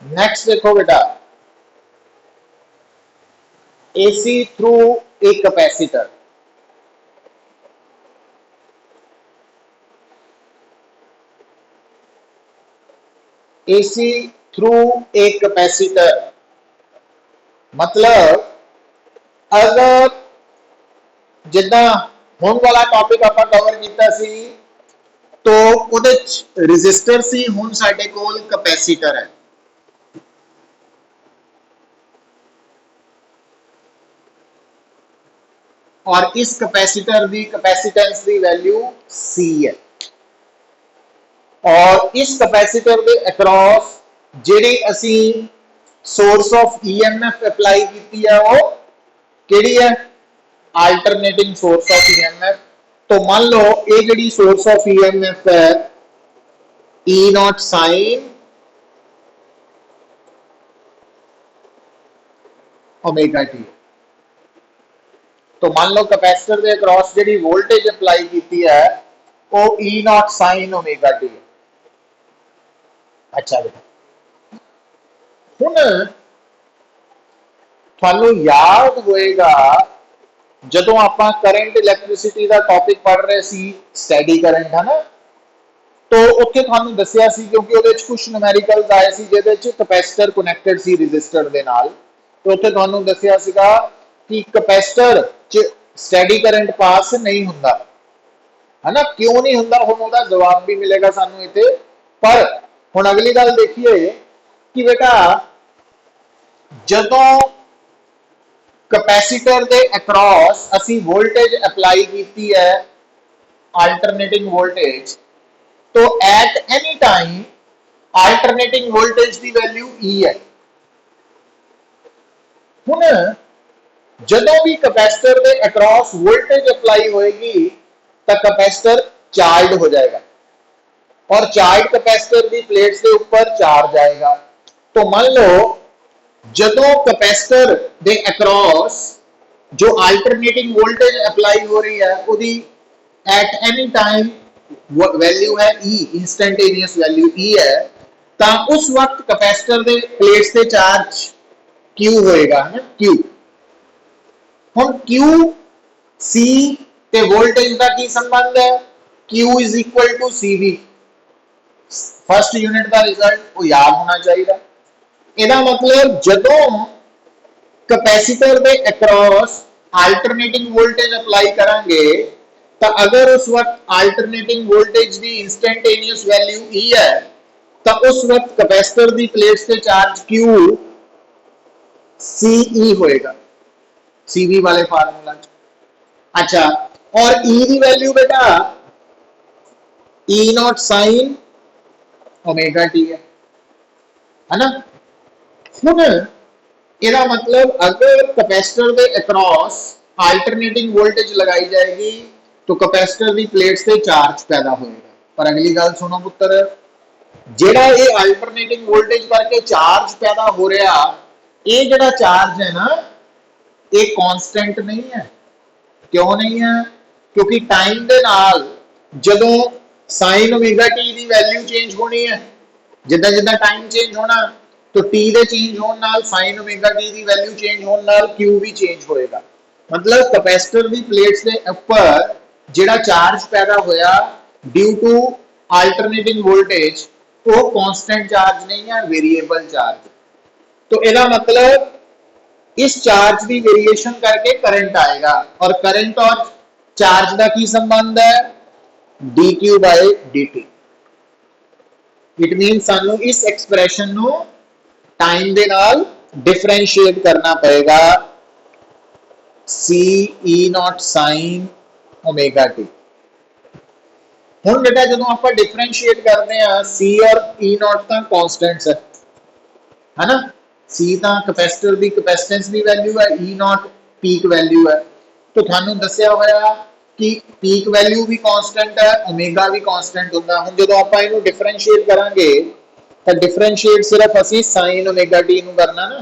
Next देखो बेटा, AC through a capacitor. AC through a capacitor मतलब अगर जिदा ਹੁਣ वाला टॉपिक आप कवर किया सी तो ਉਹਦੇ रजिस्टर सी, ਹੁਣ ਸਾਡੇ ਕੋਲ कैपेसिटर है। और इस कैपेसिटर की कैपेसिटेंस की वैल्यू सी है। और इस कैपेसिटर के अक्रॉस जिहड़ी असी सोर्स ऑफ ईएमएफ अप्लाई की है वो केड़ी है? Alternating source of EMF. तो मान लो ये जिहड़ी सोर्स ऑफ ईएमएफ है ई नॉट साइन ओमेगा टी। तो मान लो कैपेसिटर के अक्रॉस जिहड़ी वोल्टेज अप्लाई की है वो ई नॉट साइन ओमेगा टी है। अच्छा बेटा, हुण थानू याद होएगा जदों आपां करंट इलैक्ट्रिसिटी का टॉपिक पढ़ रहे सी, स्टैडी करंट है ना, तो उत्थे थानू दस्सिया सी क्योंकि उहदे च कुछ न्यूमेरिकल्स आए सी जिहदे च कैपेसिटर कनैक्टेड सी रजिस्टर दे नाल। तो उत्थे थानू दस्सिया सीगा कि कैपेसिटर च स्टैडी करंट पास नहीं हुंदा है ना। क्यों नहीं हुंदा, हुण उहदा जवाब भी मिलेगा सानू इत्थे। पर हुण अगली गल देखिए कि बेटा जदों कैपेसिटर के अक्रॉस असी वोल्टेज अप्लाई की है अल्टरनेटिंग वोल्टेज, तो at any time alternating voltage की वैल्यू ई है। हुण जदों भी कैपेसिटर के अक्रॉस वोल्टेज अप्लाई होएगी तो कैपेसिटर चार्ज हो जाएगा और चार्ज कैपेसिटर की प्लेट्स के ऊपर चार्ज आएगा। तो मान लो जदों कैपेसिटर के अक्रॉस जो अल्टरनेटिंग वोल्टेज अप्लाई हो रही है उसकी एट एनी टाइम वैल्यू है ई, इंस्टेंटेनियस वैल्यू ई है, तो उस वक्त कैपेसिटर के प्लेट्स से चार्ज क्यू होएगा है क्यू। हम क्यू सी ते वोल्टेज का की संबंध है? Q is equal to C V. First unit का रिजल्ट वो याद होना चाहिए। ਇਹਦਾ मतलब ਜਦੋਂ कैपेसिटर के अक्रॉस अल्टरनेटिंग वोल्टेज अप्लाई करांगे तो अगर उस वक्त अल्टरनेटिंग वोल्टेज की इंस्टेंटेनियस वैल्यू ई है तो उस वक्त कैपेसिटर की प्लेट्स से चार्ज क्यू सीई होएगा, सीवी वाले फार्मूला। अच्छा, और ई की वैल्यू बेटा ई नॉट साइन ओमेगा टी है ना। हुण इसका मतलब अगर कैपेसिटर के अक्रॉस अल्टरनेटिंग वोल्टेज लगाई जाएगी तो कैपेसिटर की प्लेट से चार्ज पैदा होएगा। पर अगली गल सुनो पुत्र, जेड़ा ये अल्टरनेटिंग वोल्टेज करके चार्ज पैदा हो रहा, ये जेड़ा चार्ज है ना ये कांस्टेंट नहीं है। क्यों नहीं है? क्योंकि टाइम के नाल जदों साइन ओमेगा टी की वैल्यू चेंज होनी है, जिदा जिदा टाइम चेंज होना तो टी के चेंज होने नाल साइन ओमेगा टी की वैल्यू चेंज होने नाल क्यू भी चेंज होएगा। मतलब कैपेसिटर की प्लेट्स के ऊपर जिहड़ा चार्ज पैदा होया ड्यू टू अल्टरनेटिंग वोल्टेज वो कांस्टेंट चार्ज नहीं है, वेरिएबल चार्ज। तो इसका मतलब इस चार्ज की वेरिएशन करके करंट आएगा और करंट और चार्ज का की संबंध है? D Q by D T. It mean सानू इस एक्सप्रेशन नू टाइम दे नाल डिफरेंशिएट करना पड़ेगा सी E not sine omega T. हुण बेटा जदों आपां डिफरेंशिएट करते हैं सी और ई नॉट तो कॉन्स्टेंट्स है ना। सी तो कैपेसिटर की कैपेसिटेंस की वैल्यू है, ई नॉट पीक वैल्यू है। तो थानू दस्सिया होया कि पीक वैल्यू भी कांस्टेंट है, ओमेगा भी कांस्टेंट होंदा। हुण जदों आपां इहनू डिफरेंशिएट करांगे तो डिफरेंशिएट सिर्फ असी साइन ओमेगा टी नू करना ना,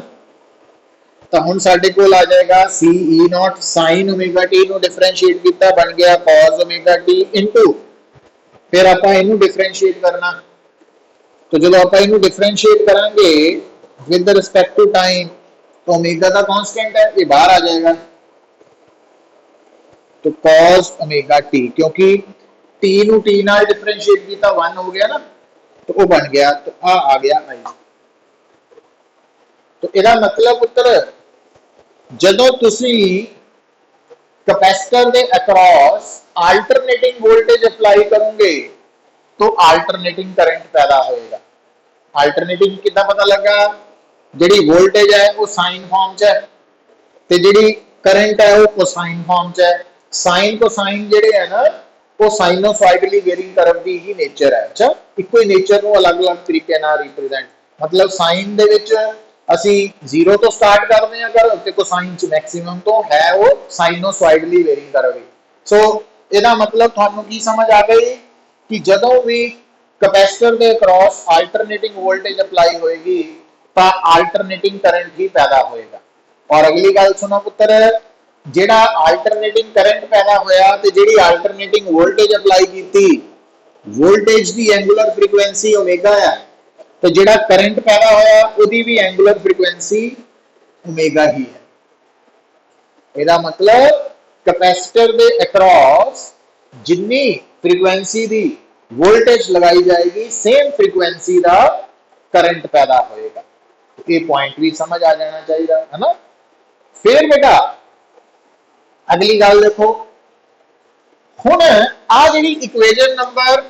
तो हुण साडे कोल आ जाएगा सी E not sine omega T नू डिफरेंशिएट किया बन गया कॉस ओमेगा टी इनटू फिर आपां इहनू डिफरेंशिएट करना। तो जदों आपां इहनू डिफरेंशिएट करांगे विद रिस्पेक्ट टू टाइम, तो ओमेगा का कांस्टेंट है, ये बाहर आ जाएगा। तो cos ओमेगा टी, क्योंकि टी नु टी नाल डिफरेंशिएट किया 1 हो गया ना, तो वो बन गया, तो आ गया आई। तो ਇਹਦਾ मतलब ਪੁੱਤਰ ਜਦੋਂ ਤੁਸੀਂ कैपेसिटर के अक्रॉस अल्टरनेटिंग वोल्टेज अप्लाई करोगे तो अल्टरनेटिंग करंट पैदा होएगा। अल्टरनेटिंग कितना पता लगा, जी वोल्टेज है वो साइन फॉर्म च है, तो जी करंट है वो कोसाइन फॉर्म च है। साइन कोसाइन जेडे है ना वो साइनोसॉइडली वेरिंग कर्व की ही नेचर है। अच्छा, इको ही नेचर को अलग अलग तरीके रिप्रेजेंट, मतलब साइन दे विच ਅਸੀਂ 0 ਤੋਂ ਸਟਾਰਟ ਕਰਦੇ ਹਾਂ ਕਰ ਤੇ ਕੋਸਾਈਨ ਚ ਮੈਕਸਿਮਮ ਤੋਂ ਹੈ ਉਹ ਸਾਈਨੋਸੋਇਡਲੀ ਵੇਰੀ ਕਰਵੇ। ਸੋ ਇਹਦਾ ਮਤਲਬ ਤੁਹਾਨੂੰ ਕੀ ਸਮਝ ਆ ਗਈ ਕਿ ਜਦੋਂ ਵੀ ਕੈਪੈਸਿਟਰ ਦੇ ਅਕ੍ਰੋਸ ਅਲਟਰਨੇਟਿੰਗ ਵੋਲਟੇਜ ਅਪਲਾਈ ਹੋਏਗੀ ਤਾਂ ਅਲਟਰਨੇਟਿੰਗ ਕਰੰਟ ਹੀ ਪੈਦਾ ਹੋਏਗਾ। ਔਰ ਅਗਲੀ ਗੱਲ ਸੁਣੋ ਪੁੱਤਰ, ਜਿਹੜਾ ਅਲਟਰਨੇਟਿੰਗ ਕਰੰਟ ਪੈਦਾ ਹੋਇਆ ਤੇ ਜਿਹੜੀ ਅਲਟਰਨੇਟਿੰਗ ਵੋਲਟੇਜ ਅਪਲਾਈ ਕੀਤੀ, वोल्टेज की एंगुलर फ्रीक्वेंसी ओमेगा है, तो जिहड़ा करंट पैदा होया उहदी भी एंगुलर फ्रीक्वेंसी ओमेगा ही है। इहदा मतलब कैपेसिटर दे अक्रॉस जिन्नी फ्रीक्वेंसी दी वोल्टेज लगाई जाएगी सेम फ्रीक्वेंसी दा करंट पैदा होएगा। ये पॉइंट भी समझ आ जाना चाहिए है ना। फिर बेटा अगली गल देखो, हुण आ जिहड़ी इक्वेशन नंबर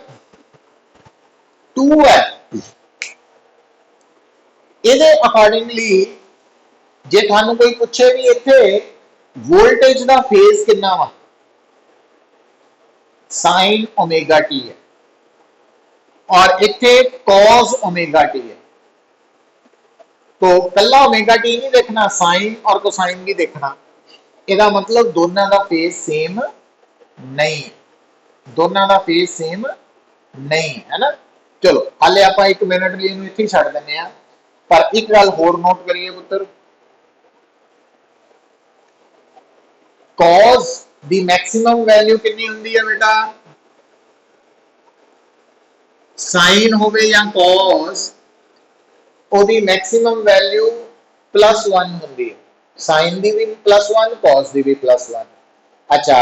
2 है, ਇਹਦੇ ਅਕੋਰਡਿੰਗਲੀ ਜੇ ਤੁਹਾਨੂੰ ਕੋਈ ਪੁੱਛੇ ਵੀ ਇੱਥੇ ਵੋਲਟੇਜ ਦਾ ਫੇਜ਼ ਕਿੰਨਾ ਵਾ, sin ओमेगा t है और इत्थे cos ओमेगा t है, तो कल्ला ओमेगा टी नहीं देखना, साइन और कोसाइन भी देखना। ਇਹਦਾ मतलब दोनों का फेज सेम नहीं, दोनों का फेज सेम नहीं है ना। चलो हाले आप 1 मिनट लिए इत्थे छड्ड दिंदे आ, पर एक गल होर नोट करिए पुत्र, cos दी मैक्सिमम वैल्यू कितनी हुंदी है बेटा, साइन होवे या cos ओदी मैक्सिमम वैल्यू +1 हुंदी है, साइन दी भी +1 cos दी भी +1। अच्छा,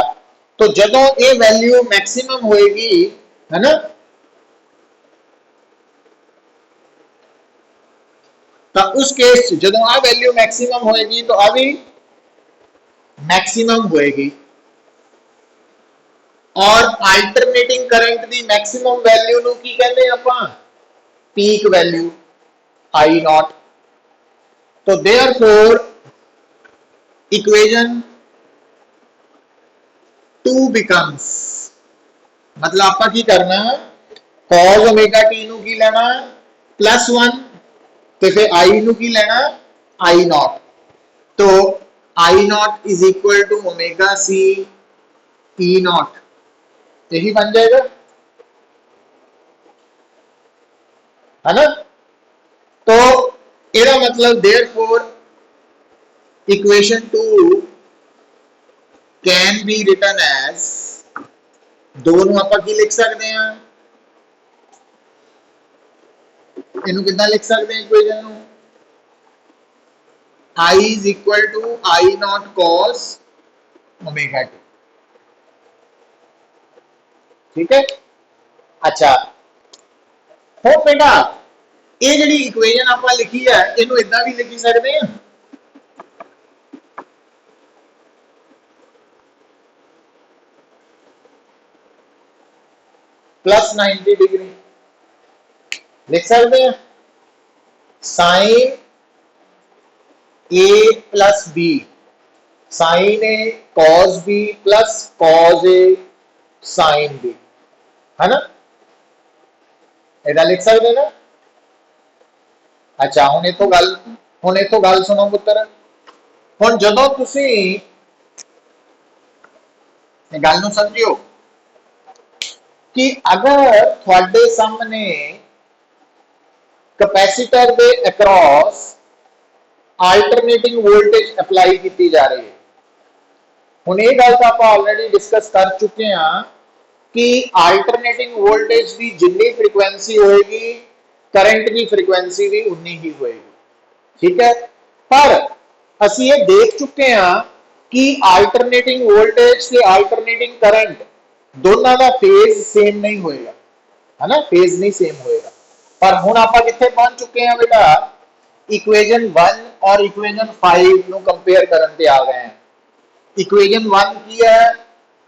तो जदों ये वैल्यू मैक्सिमम होएगी है ना, तो उस केस जदों आ वैल्यू मैक्सिमम होएगी तो आ भी मैक्सिमम होएगी, और alternating current the maximum value नु की कहते हैं आपां, पीक वैल्यू आई नॉट। तो देयरफॉर इक्वेशन 2 बिकम्स, मतलब आपा की करना, cos ओमेगा टी नु की लेना +1, तो फिर आई नु की लेना आई नॉट, तो I naught is equal to omega C E naught, यही बन जाएगा है ना। तो इसका मतलब therefore equation 2 can be written as, दोनों आप की लिख सकते हैं, इनू कितना लिख सकते हैं इक्वेशन नु, I is equal to I naught cos omega T, ठीक है। अच्छा हो बेटा ये जी इक्वेशन आप लिखी है इनू इदा भी लिखी सकते हैं, +90 डिग्री लिख सकते हैं, sign A plus B, sign A cos B plus cos A sine B, है ना, इधर लिख सकते ना। अच्छा हुण इथों गल सुनो पुत्र, हुण जदों तुसीं गल नूं समझियो कि अगर तुहाडे सामने कैपेसिटर दे अक्रॉस अल्टरनेटिंग वोल्टेज अप्लाई की जा रही है, हुण ये गल तो आप ऑलरेडी डिस्कस कर चुके हैं कि अल्टरनेटिंग वोल्टेज की जितनी फ्रीक्वेंसी होएगी करंट की फ्रीक्वेंसी भी उन्नी ही होएगी। ठीक है, पर ਅਸੀਂ ਇਹ ਦੇਖ ਚੁੱਕੇ ਹਾਂ कि अल्टरनेटिंग वोल्टेज से अल्टरनेटिंग करंट दोनों का फेज सेम नहीं होएगा, है ना, फेज नहीं सेम होएगा। पर हुण आपां कित्थे पहुंच चुके हैं बेटा, इक्वेशन 1 और इक्वेशन 5 ਨੂੰ कंपेयर करन ते आ गए हैं। इक्वेशन 1 की है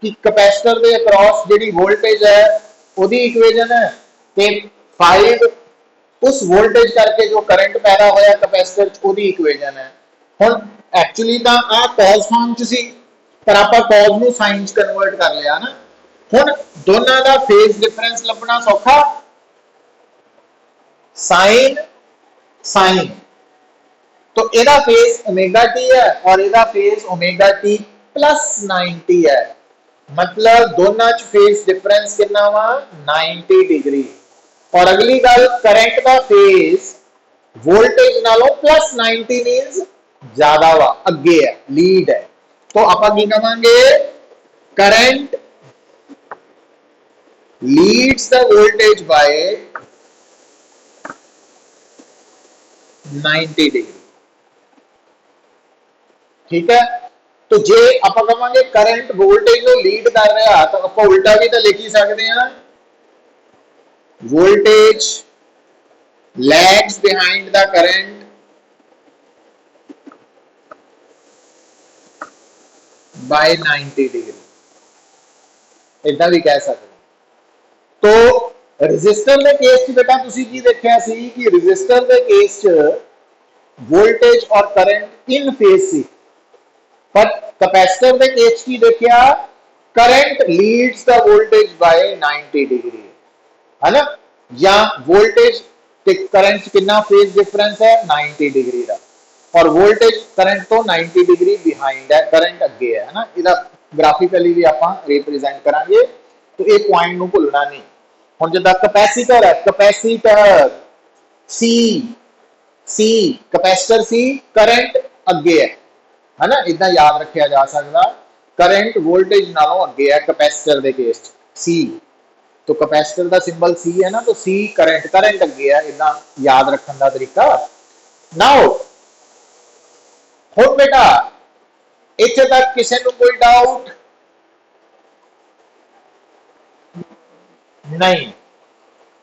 कि कैपेसिटर के अक्रॉस जिहड़ी वोल्टेज है ਉਹਦੀ इक्वेशन है, ते 5 उस वोल्टेज करके जो करंट पैदा होया कैपेसिटर च ਉਹਦੀ इक्वेशन है। हुण एक्चुअली तो आ कॉस फॉर्म च सी, पर आपां कॉस नूं साइन च कन्वर्ट कर लिया ना। हुण दोनों का फेज डिफरेंस लभना सौखा, साइन साइन, तो ਇਹਦਾ फेज ओमेगा टी है और ਇਹਦਾ फेज ओमेगा टी प्लस 90 है, मतलब दोनों च फेज डिफरेंस कितना वा 90 डिग्री। और अगली गल, करंट का फेज वोल्टेज नालों प्लस 90 मीन्स ज्यादा वा, अगे है, लीड है। तो आप की कहांगे, current leads the voltage by 90 degree. ठीक है, तो जे आप कहांगे करंट वोल्टेज को लीड कर रहा, तो आप उल्टा भी तो लिख ही सकते हैं, voltage lags behind the current by 90 degree, इतना भी कह सकते। तो रजिस्टर के केस बेटा तुसी की देखा सी कि रजिस्टर के केस वोल्टेज और करंट इन फेज सी, पर कैपेसिटर के केस की देखा current leads the voltage by 90 degree, है ना, या वोल्टेज ते करंट कितना फेज डिफरेंस है 90 डिग्री का, और वोल्टेज करंट तो 90 डिग्री बिहाइंड है, करंट अगे है ना। इहदा ग्राफिकली भी आपां रिप्रेजेंट करांगे, तो ये पॉइंट नूं भुलना नहीं। हुण जिद्दां कैपेसिटर है, कैपेसिटर सी सी कैपेसिटर सी, करंट अगे है ना, इदा याद रखा जा सकता, करंट वोल्टेज नालों अगे है कैपेसिटर के केस सी, तो कैपेसिटर का सिंबल सी है ना, तो सी करंट, करंट अगे है, इदा याद रखने का तरीका। नाउ हुण बेटा इत्थे तक किसी को कोई डाउट नहीं?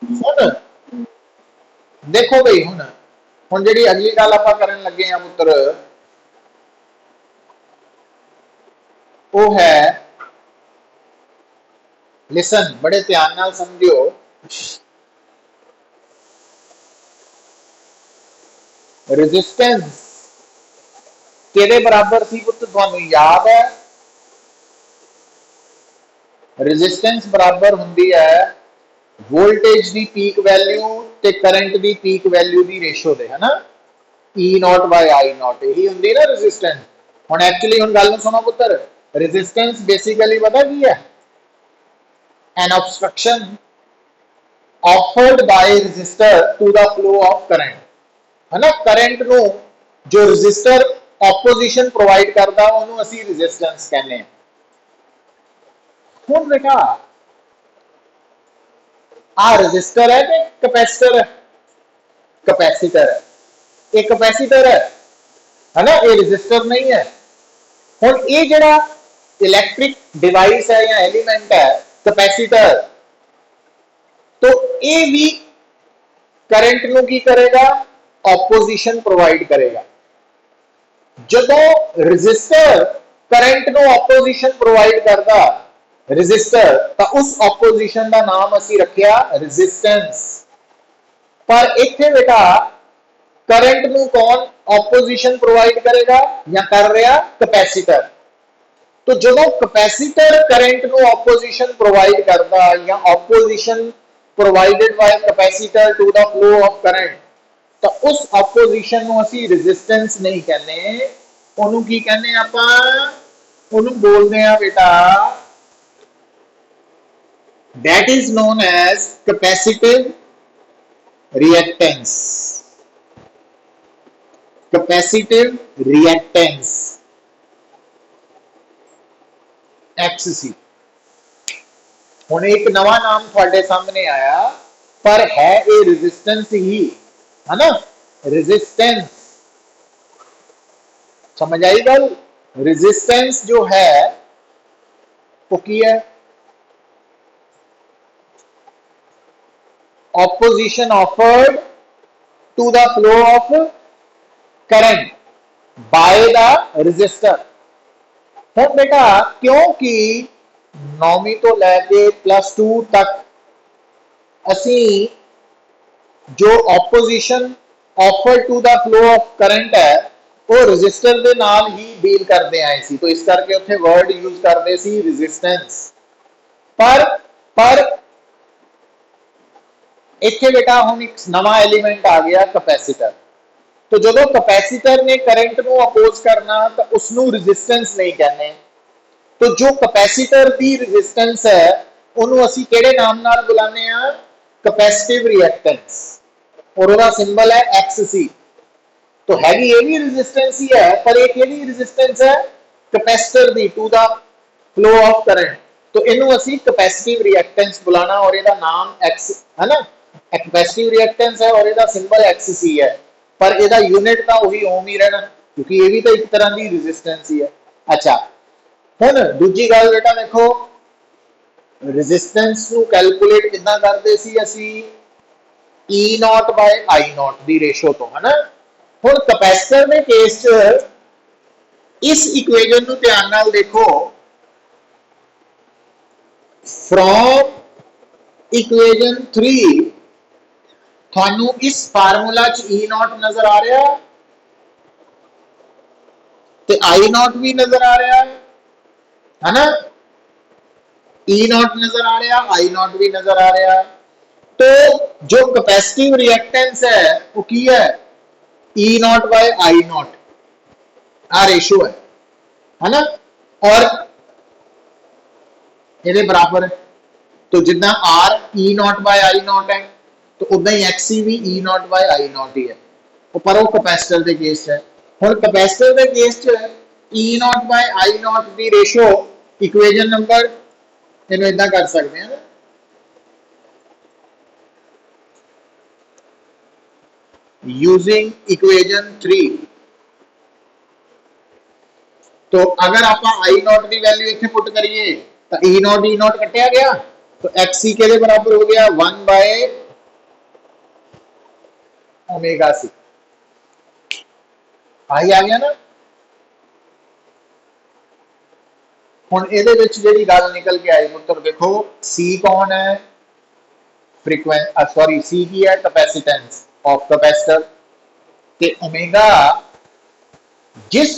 हुण देखो भाई, हुण हुण जिहड़ी अगली गल आपां करन लगे हैं पुत्र, वो है, लिसन बड़े ध्यान नाल समझियो, रेजिस्टेंस किहदे बराबर सी पुत्र, तुहानूं याद है, रेजिस्टेंस बराबर हुंदी है वोल्टेज की पीक वैल्यू ते करंट की पीक वैल्यू की रेशो दे, है ना, ई नॉट बाय आई नॉट, यही हुंदी ना रेजिस्टेंस। हुण एक्चुअली हुण गल सुनो पुत्र, रेजिस्टेंस बेसिकली पता की है, an obstruction offered by resistor to the flow of current, है ना, करंट नु जो रेजिस्टर ऑपोजिशन प्रोवाइड करता उन्होंने असी रेजिस्टेंस कहने हैं। हुण बेटा आ रेजिस्टर है कि कैपेसिटर है? कैपेसिटर है, एक कैपेसिटर है ना, ये रेजिस्टर नहीं है। हुण ये जिहड़ा इलैक्ट्रिक डिवाइस है या एलिमेंट है कैपेसिटर, तो ये भी करंट नूं की करेगा, ऑपोजिशन प्रोवाइड करेगा। जदों रेजिस्टर करंट नूं ऑपोजिशन प्रोवाइड करता रेजिस्टर, तो उस ऑपोजिशन का नाम असी रखिया रेजिस्टेंस। पर इत्थे बेटा करंट नूं कौन ऑपोजिशन प्रोवाइड करेगा, या कर रहा कैपेसिटर। तो जदों कैपेसिटर करंट नूं ऑपोजिशन प्रोवाइड करता, या opposition provided by capacitor to the flow of current, तो उस ऑपोजिशन नूं असी रेजिस्टेंस नहीं कहने, उन्होंने की कहने आपां, उन्होंने बोलते हैं बेटा that is known as capacitive reactance, capacitive reactance X C. हुण एक नवा नाम थोड़े सामने आया, पर है ये रेजिस्टेंस ही, है ना, रेजिस्टेंस समझ आई गल? रेजिस्टेंस जो है वो की है, opposition offered to the flow of current by the resistor। ਹੁਣ बेटा क्योंकि 9वीं तो लैके +2 तक असी जो opposition offered to the flow of current है वो resistor ਦੇ ਨਾਲ ही डील करते आए सी, तो इस करके उत्थे वर्ड यूज करते सी resistance। पर इत्थे बेटा हुण एक नवा एलिमेंट आ गया कैपेसिटर। तो जो कैपेसिटर ने करंट को अपोज करना तो उसनू रेजिस्टेंस नहीं कहने। तो जो कैपेसिटर की रेजिस्टेंस है उन्होंने असी केड़े नाम नाल बुलाने आ? कैपेसिटिव रिएक्टेंस, और उसका सिंबल है XC। तो हैगी ये भी रेजिस्टेंस ही है, पर एक ये भी रेजिस्टेंस है कैपेसिटर दी to the flow of current. तो इनू असी कैपेसिटिव रिएक्टेंस बुलाना, और इसका नाम X है ना, कैपेसिटिव रिएक्टेंस है और इसका सिंबल XC है, पर इसका यूनिट तो वही ओम ही रहना, क्योंकि ये भी तो एक तरह की रेजिस्टेंस ही है। अच्छा, हुण दूजी गल बेटा देखो, रेजिस्टेंस नू कैलकुलेट किदां करदे सी असी? E0/I0 दी रेशो तो, है ना। हुण कैपेसिटर दे केस च इस इक्वेशन नू ध्यान नाल देखो, फ्रॉम इक्वेशन 3 थानू इस फार्मूला च E0 नजर आ रहा ते I0 भी नजर आ रहा है ना। E0 नजर आ रहा, I0 भी नजर आ रहा। तो जो कैपेसिटिव रिएक्टेंस है वो की है? E0/I0 आ रेशो है ना, और ये बराबर है। तो जितना R E0/I0 है तो उदा ही XC भी E0/I0 ही है, पर वो कैपेसिटर के केस है। हुण कैपेसिटर के केस E0/I0 की रेशो इक्वेशन नंबर इन्हें इदा कर सकते हैं, यूजिंग इक्वेशन 3। तो अगर आप I0 की वैल्यू इतने पुट करिए तो E0 कटिया गया, तो XC के बराबर हो गया 1/ωc। आई आ गया ना। हुण इहदे विच जिहड़ी गल निकल के आई पुत्र देखो, C कौन है? सॉरी C की है? कैपेसिटेंस ऑफ कैपेसिटर, ते ओमेगा जिस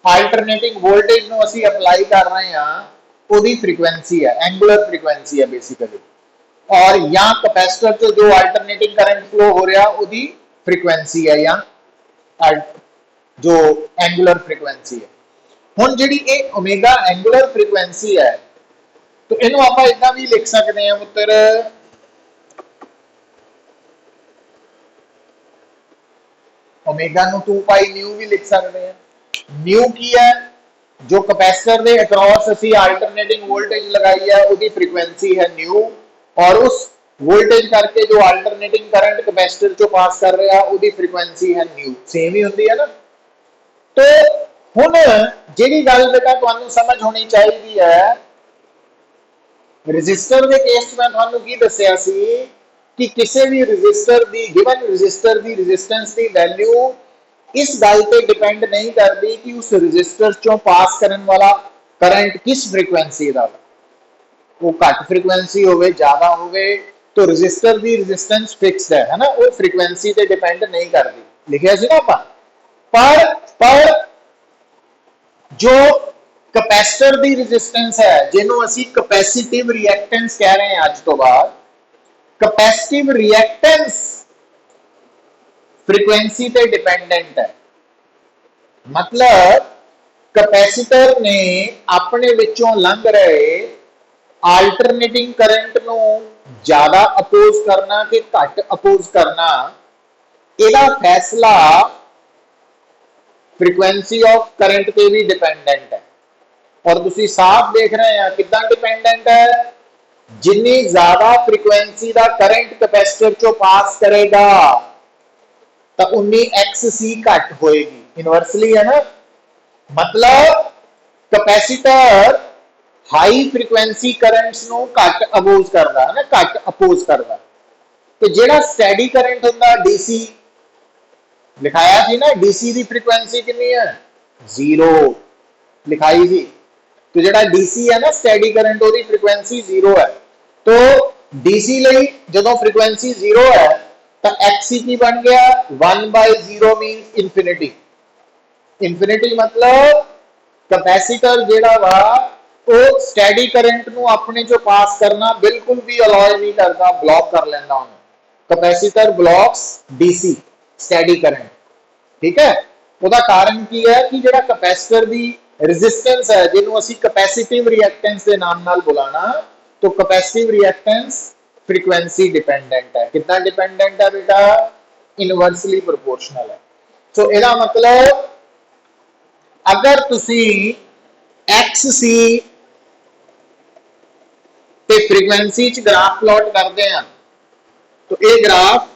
अल्टरनेटिंग वोल्टेज नु असी अप्लाई कर रहे हैं उसकी फ्रीक्वेंसी है, एंगुलर फ्रीक्वेंसी है बेसिकली, और या कैपेसिटर तो जो अल्टरनेटिंग करंट फ्लो हो रहा उसकी फ्रीक्वेंसी है, या जो एंगुलर फ्रीक्वेंसी है। हुण जिहड़ी ये ओमेगा एंगुलर फ्रीक्वेंसी है, तो इनू आप इदा भी लिख सकते हैं पुत्र, ओमेगा नु 2π भी लिख सकते हैं। न्यू की है? जो कैपेसिटर के अक्रॉस असी अल्टरनेटिंग वोल्टेज लगाई है उसकी फ्रीक्वेंसी है न्यू, और उस वोल्टेज करके जो अल्टरनेटिंग करंट कैपेसिटर चो पास कर रहा उसकी फ्रीक्वेंसी है न्यू, सेम ही होती है ना। तो हुण जिहड़ी गल बेटा तुहानू समझ होनी चाहिए है, रजिस्टर के केस मैं तुहानू की दस्सिया सी कि किसी भी रजिस्टर की गिवन रजिस्टर की रेजिस्टेंस की वैल्यू इस गल पर डिपेंड नहीं करती कि उस रजिस्टर चो पास करने वाला करंट किस फ्रीक्वेंसी का, वो घट फ्रीक्वेंसी हो ज्यादा हो, तो रजिस्टर की रेजिस्टेंस फिक्स्ड है ना, वो फ्रीक्वेंसी पे डिपेंड नहीं करती, लिखिया सी ना आपां। पर जो कैपेसिटर की रेजिस्टेंस है जिन्हों असी कैपेसिटिव रिएक्टेंस कह रहे हैं आज तो बाद, कैपेसिटिव रिएक्टेंस फ्रीक्वेंसी पे डिपेंडेंट है। मतलब कैपेसिटर ने अपने विचों लंघ रहे अल्टरनेटिंग करंट नु ज्यादा अपोज करना कि घट अपोज करना, इसका फैसला फ्रीक्वेंसी ऑफ करंट पे भी डिपेंडेंट है। और तुसी साफ देख रहे हैं कितना डिपेंडेंट है, जिन्नी ज्यादा फ्रीक्वेंसी का करंट कैपेसिटर चो पास करेगा तो उन्नी एक्स सी घट होएगी, इनवर्सली है ना। मतलब कैपेसिटर हाई फ्रीक्वेंसी करंट्स नु घट अपोज करता है ना, घट अपोज करता। तो जेड़ा स्टैडी करंट होंदा डीसी लिखाया थी ना, डीसी की फ्रीक्वेंसी कितनी है, जीरो लिखाई थी। तो जेड़ा डीसी है ना स्टैडी करंट ओदी फ्रीक्वेंसी जीरो है। तो डीसी लई जदों फ्रीक्वेंसी जीरो है तो एक्सी की बन गया 1/0 मीन्स इनफिनिटी। इनफिनिटी मतलब कैपेसिटर जेड़ा वा वो स्टैडी करंट नु अपने चो पास करना बिल्कुल भी अलाउ नहीं करता, ब्लॉक कर लेंदा उन्हें। Capacitor blocks DC steady current, ठीक है। ਉਹਦਾ ਕਾਰਨ ਕੀ ਹੈ ਕਿ ਜਿਹੜਾ ਕਪੈਸਿਟਰ ਦੀ ਰੈਜ਼ਿਸਟੈਂਸ ਹੈ ਜਿਹਨੂੰ ਅਸੀਂ ਕਪੈਸਿਟਿਵ ਰਿਐਕਟੈਂਸ ਦੇ ਨਾਮ ਨਾਲ ਬੁਲਾਣਾ, तो कैपेसिटिव रिएक्टेंस फ्रीक्वेंसी डिपेंडेंट है। कितना डिपेंडेंट है बेटा, इनवर्सली प्रोपोर्शनल है। सो ਇਹਦਾ मतलब अगर तुसी एक्स सी ते फ्रीक्वेंसी च ग्राफ प्लॉट करते हैं तो ये ग्राफ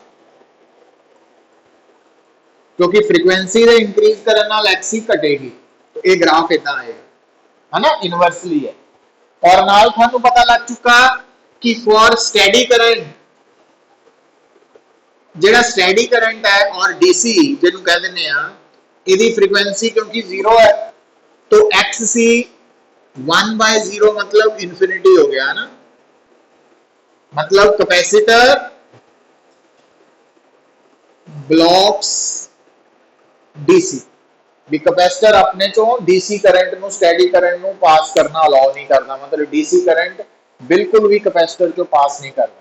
क्योंकि फ्रीक्वेंसी दे इंक्रीज करने नाल एक्सी घटेगी, तो ये ग्राफ इतना आएगा, है ना, इनवर्सली है। और नाल थानू पता लग चुका कि फॉर स्टैडी करंट, जेड़ा स्टैडी करंट है और डीसी जिन्हों कह देने हैं, इहदी फ्रीक्वेंसी क्योंकि जीरो है तो एक्स सी 1/0 मतलब इन्फिनिटी हो गया ना। मतलब कैपेसिटर ब्लॉक्स डीसी भी, कैपेसिटर अपने चो डीसी करंट नु स्टैडी करंट नु पास करना अलाउ नहीं करता। मतलब डीसी करंट बिल्कुल भी कैपेसिटर चो पास नहीं करता।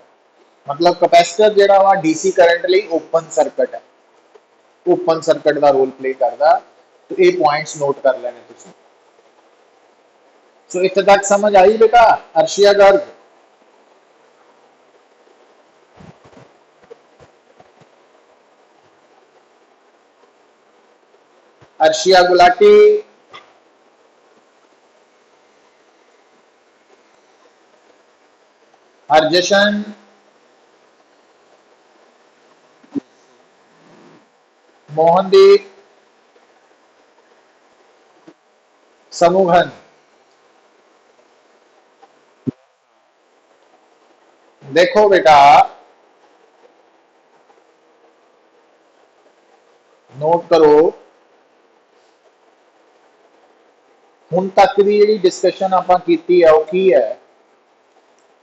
मतलब कैपेसिटर जेड़ा वा डीसी करंट लई ओपन सर्किट है, ओपन सर्किट का रोल प्ले करता। तो ये पॉइंट्स नोट कर लेने तुसीं। सो इत्थे तक समझ आई बेटा अर्शिया गर्ग? अर्शिया गुलाटी, हरजशन, मोहनदीप, समूहन। देखो बेटा नोट करो, हुण तक की जिहड़ी डिस्कशन आपां कीती है वो की है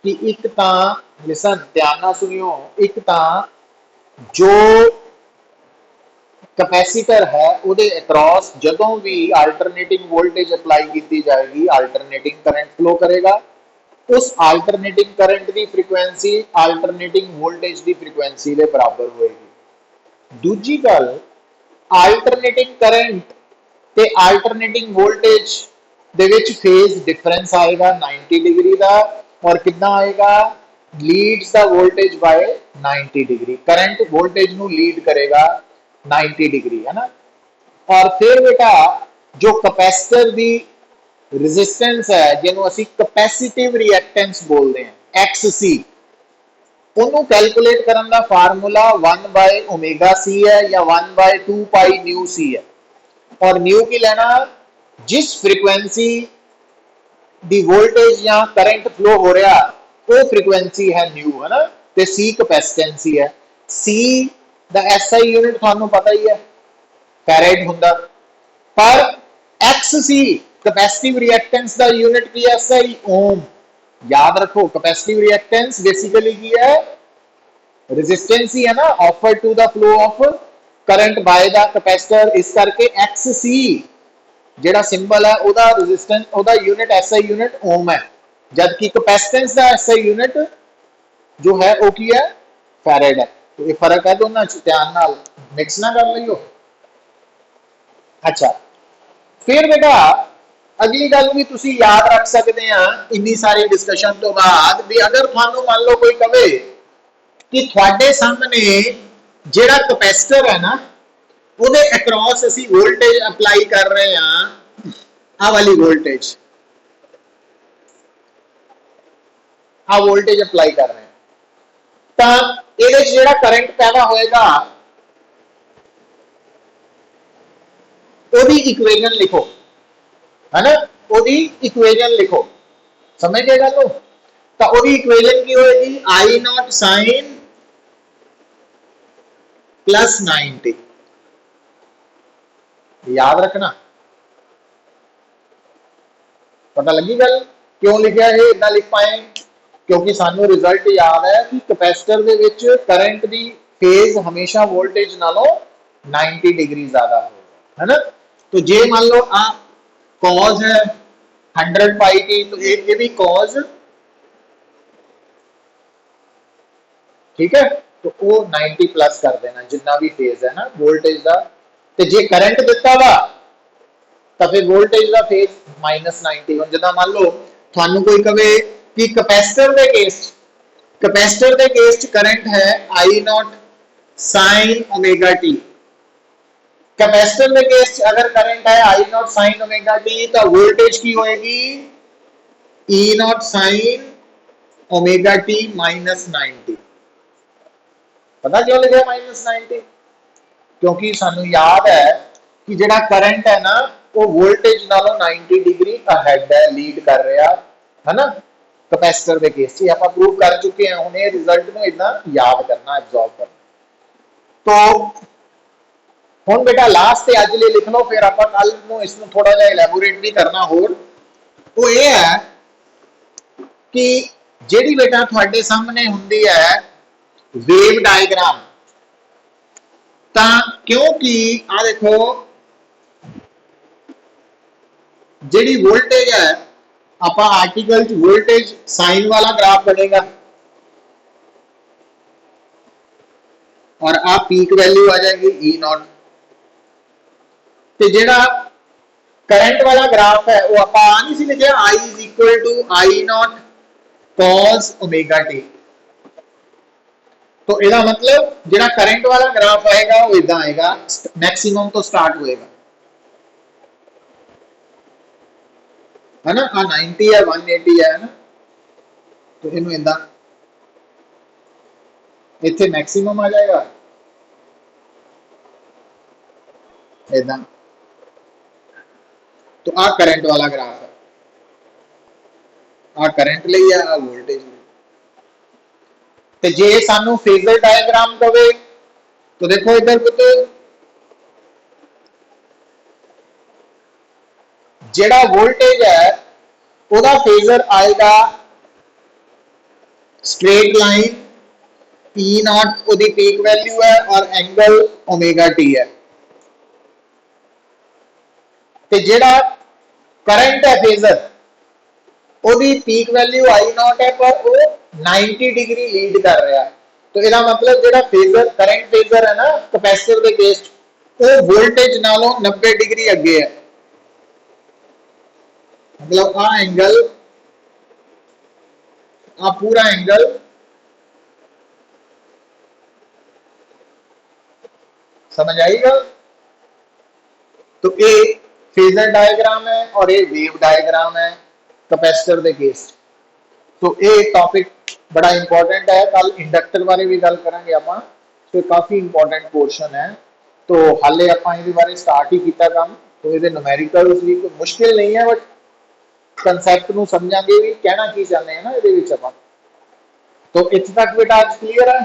कि एक तां लिसन ध्यान नाल सुनियो, एक तां जो कैपेसिटर है उहदे अक्रॉस जदों भी अल्टरनेटिंग वोल्टेज अप्लाई की जाएगी अल्टरनेटिंग करंट फ्लो करेगा। उस अल्टरनेटिंग करंट की फ्रीक्वेंसी अल्टरनेटिंग वोल्टेज की फ्रीक्वेंसी के बराबर होएगी। दूजी गल, अल्टरनेटिंग करंट ते alternating voltage they which phase difference आएगा 90 डिग्री का, और कितना आएगा, Leeds the voltage by 90 degree. Current voltage नु लीड करेगा 90 डिग्री, है ना। और फिर बेटा जो कैपेसिटर दी रेजिस्टेंस है जिन्हों असी कैपेसिटिव रिएक्टेंस बोलते हैं एक्स सी, उन्होंने कैलकुलेट करने का फार्मूला 1/ω_c है या 1/2π_µc है। और न्यू की लेना, जिस फ्रीक्वेंसी दी वोल्टेज या करंट फ्लो हो रहा वो फ्रीक्वेंसी है न्यू, है ना। ते सी कैपेसिटेंसी है। सी दा एसआई यूनिट थानू पता ही है, फैराड हुंदा। पर एक्स सी कैपेसिटिव रिएक्टेंस दा यूनिट की है एसआई, ओम। याद रखो कैपेसिटिव रिएक्टेंस बेसिकली की है, रेजिस्टेंस ही है ना, offer to the flow of current by the capacitor. इस करके एक्स सी जेड़ा सिंबल है ओदा रेजिस्टेंस, ओदा यूनिट एसआई यूनिट ओम है, जबकि कैपेसिटेंस दा एसआई यूनिट जो है वो की है, फैराड है। तो ये फर्क है दोनों, ध्यान नाल मिक्स ना कर लियो। अच्छा, फिर बेटा अगली गल भी तुसी याद रख सकते हैं इन्नी सारी डिस्कशन तो बाद भी, अगर थानू मान लो कोई कहे कि थोड़े सामने जेड़ा कैपेसिटर है ना उहदे अक्रॉस असी वोल्टेज अप्लाई कर रहे हैं, आ वाली वोल्टेज, आ वोल्टेज अप्लाई कर रहे हैं, तो ये जेड़ा करंट पैदा होएगा ਉਹਦੀ ਇਕੁਏਸ਼ਨ ਲਿਖੋ, है ना, ਉਹਦੀ ਇਕੁਏਸ਼ਨ ਲਿਖੋ, समझ गए गल ਨੂੰ। ਤਾਂ ਉਹਦੀ ਇਕੁਏਸ਼ਨ ਕੀ ਹੋਏਗੀ, I naught sin प्लस 90, याद रखना। पता लगी गल क्यों लिखा है, इतना लिख पाए क्योंकि सानू रिजल्ट याद है कि कैपेसिटर दे विच करंट दी फेज हमेशा वोल्टेज नालों 90 डिग्री ज्यादा होगा, है ना। तो जे मान लो आ कॉज है 100 पाई की, तो ये भी कॉज, ठीक है, तो वो 90 प्लस कर देना जितना भी फेज है ना वोल्टेज का। तो जे करंट दिता वा तो फिर वोल्टेज का फेज -90। हम जिदा मान लो थानू कोई कहे कि कैपेसिटर के केस, कैपेसिटर के केस करंट है I not sine omega T. Capacitor के केस अगर करंट है I not sine omega t तो वोल्टेज की होएगी E not sine omega T -90। पता क्यों लिखा -90? क्योंकि सानू याद है कि जेड़ा करंट है ना वो वोल्टेज नालों 90 डिग्री अहेड है, लीड कर रहा है ना कैपेसिटर के केस से। आप प्रूव कर चुके हैं, हुणे रिजल्ट में इतना याद करना, एब्जॉर्ब करना। तो हुण बेटा लास्ट ते अज ले लिख लो, फिर आप कल नूं इसनूं थोड़ा जिहा इलैबोरेट भी करना होर। वो ये है कि जिहड़ी बेटा तुहाडे सामने हुंदी है वेव डायग्राम, क्योंकि आ देखो जिहड़ी वोल्टेज है आप आर्टिकल च वोल्टेज साइन वाला ग्राफ बनेगा और आ पीक वैल्यू आ जाएगी ई नॉट। तो जिहड़ा करंट वाला ग्राफ है वो आप नहीं सी लिखिया I is equal to I naught cos omega t. तो इसका मतलब जिहड़ा करंट वाला ग्राफ आएगा वो इदा आएगा, मैक्सिमम तो स्टार्ट होएगा, है ना। 90 है 180 है ना, तो इनू इदा इत्थे मैक्सिमम आ जाएगा इदा। तो आ करंट वाला ग्राफ है, आ करंट ਲਈ है, आ वोल्टेज ਲਈ। ਤੇ ਜੇ ਸਾਨੂੰ ਫੇਜ਼ਰ डायग्राम कहे तो देखो इधर पुत्र जेड़ा वोल्टेज है ओदा फेजर आएगा स्ट्रेट लाइन, E नॉट ओदी पीक वैल्यू है और एंगल ओमेगा टी है। ते जेड़ा करंट है फेजर ओदी पीक वैल्यू I नॉट है पर वो 90 डिग्री लीड कर रहा है। तो इसका मतलब जेड़ा फेजर करंट फेजर है ना कैपेसिटर के केस वो वोल्टेज नालों 90 डिग्री अगे है। मतलब आ एंगल, आ पूरा एंगल समझ आएगा। तो ये फेजर डायग्राम है और ये वेव डायग्राम है कैपेसिटर के केस। तो ये टॉपिक बड़ा इंपॉर्टेंट है, कल इंडक्टर बारे भी गल करांगे आपां, तो काफ़ी इंपॉर्टेंट पोर्शन है। तो हाले आपां इहदे बारे स्टार्ट ही कीता काम, तो ये न्यूमेरिकल्स भी कोई मुश्किल नहीं है, बट कंसैप्ट नूं समझांगे भी कहना की चाहते हैं ना इहदे विच आपां। तो इत्थे तक बेटा आज क्लीयर है।